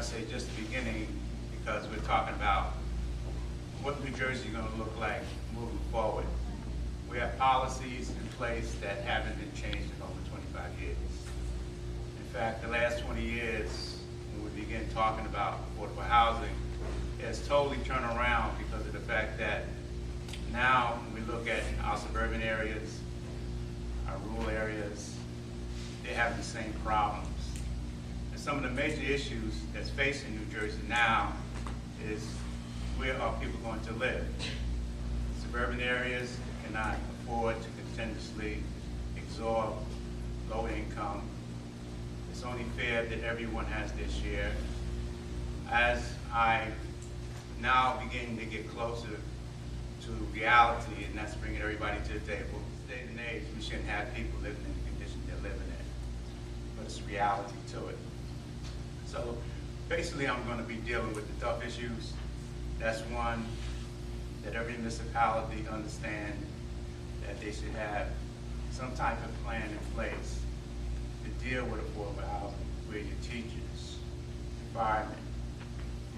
say just the beginning, because we're talking about what New Jersey is going to look like moving forward. We have policies in place that haven't been changed in over 25 years. In fact, the last 20 years, when we begin talking about affordable housing, it's totally turned around because of the fact that now when we look at our suburban areas, our rural areas, they have the same problems. And some of the major issues that's facing New Jersey now is where are people going to live? Suburban areas cannot afford to continuously absorb low income. It's only fair that everyone has their share. As I now begin to get closer to reality, and that's bringing everybody to the table, day and age, we shouldn't have people living in the condition they're living in, but it's reality to it. So basically I'm going to be dealing with the tough issues. That's one, that every municipality understand that they should have some type of plan in place to deal with affordable housing, where your teachers, environment,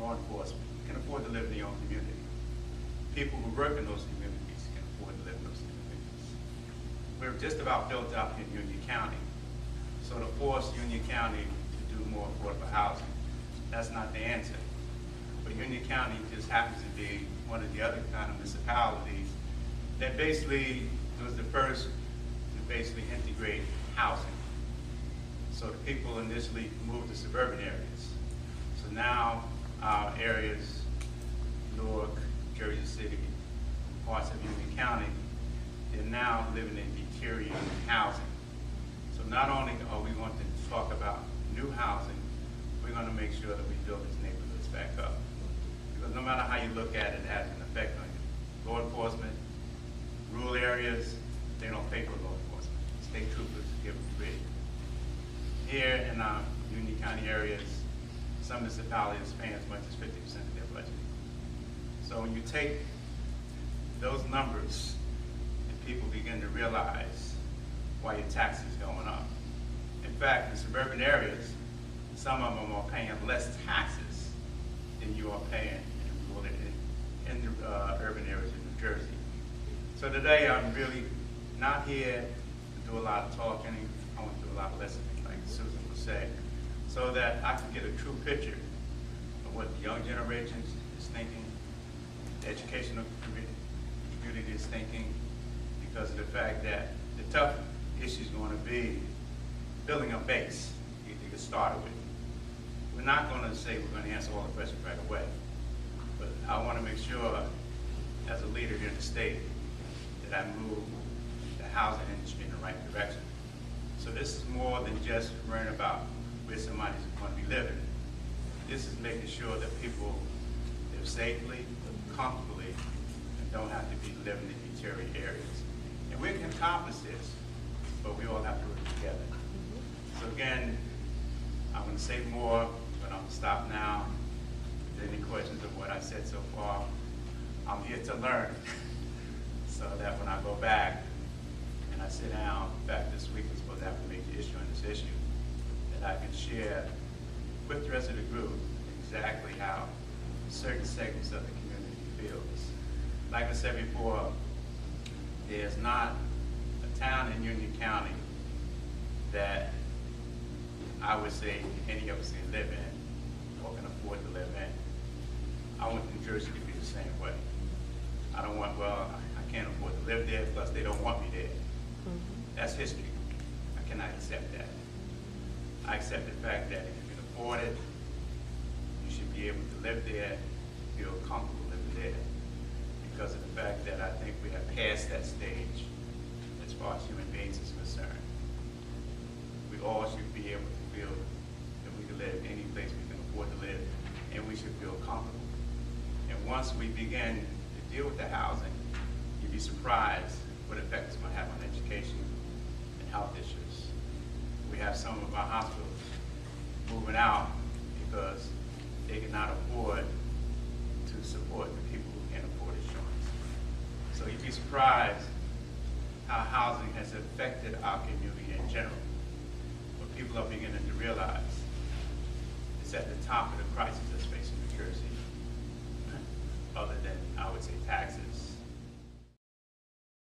law enforcement can afford to live in their own community. People who work in those communities can afford to live in those communities. We're just about built up in Union County. So to force Union County to do more affordable housing, that's not the answer. But Union County just happens to be one of the other kind of municipalities that basically was the first to basically integrate housing. So the people initially moved to suburban areas. So now our areas, Newark, Jersey City, parts of Union County, they're now living in deteriorating housing. So not only are we going to talk about new housing, we're going to make sure that we build these neighborhoods back up. Because no matter how you look at it, it has an effect on you. Law enforcement, rural areas, they don't pay for law enforcement. State troopers give them free. Here in our Union County areas, some municipalities pay as much as 50% of their budget. So when you take those numbers and people begin to realize why your taxes are going up. In fact, in suburban areas, some of them are paying less taxes than you are paying in the urban areas of New Jersey. So today I'm really not here to do a lot of talking. I want to do a lot of listening, like Susan would say, so that I can get a true picture of what the young generation is thinking, the educational community is thinking, because of the fact that the tough issue is going to be building a base you get started with. We're not going to say we're going to answer all the questions right away, but I want to make sure, as a leader here in the state, that I move the housing industry in the right direction. So this is more than just worrying about where somebody's going to be living. This is making sure that people live safely, comfortably, and don't have to be living in deteriorated areas. And we can accomplish this, but we all have to work together. So again, I'm going to say more, but I'm going to stop now. If there are any questions of what I said so far, I'm here to learn. So that when I go back and I sit down, in fact this week we're supposed to have a major issue on this issue, that I can share with the rest of the group exactly how certain segments of the community feels. Like I said before, there's not a town in Union County that I would say any of us can live in or can afford to live in. I want New Jersey to be the same way. I don't want, well, I can't afford to live there, plus they don't want me there. That's history. I cannot accept that. I accept the fact that if you can afford it, you should be able to live there, feel comfortable living there. Because of the fact that I think we have passed that stage as far as human beings is concerned. We all should be able to feel that we can live any place we can afford to live, and we should feel comfortable. And once we begin to deal with the housing, you'd be surprised what effect it's going to have on education and health issues. We have some of our hospitals moving out because they cannot afford to support the people who can't afford insurance. So you'd be surprised how housing has affected our community in general. What people are beginning to realize is at the top of the crisis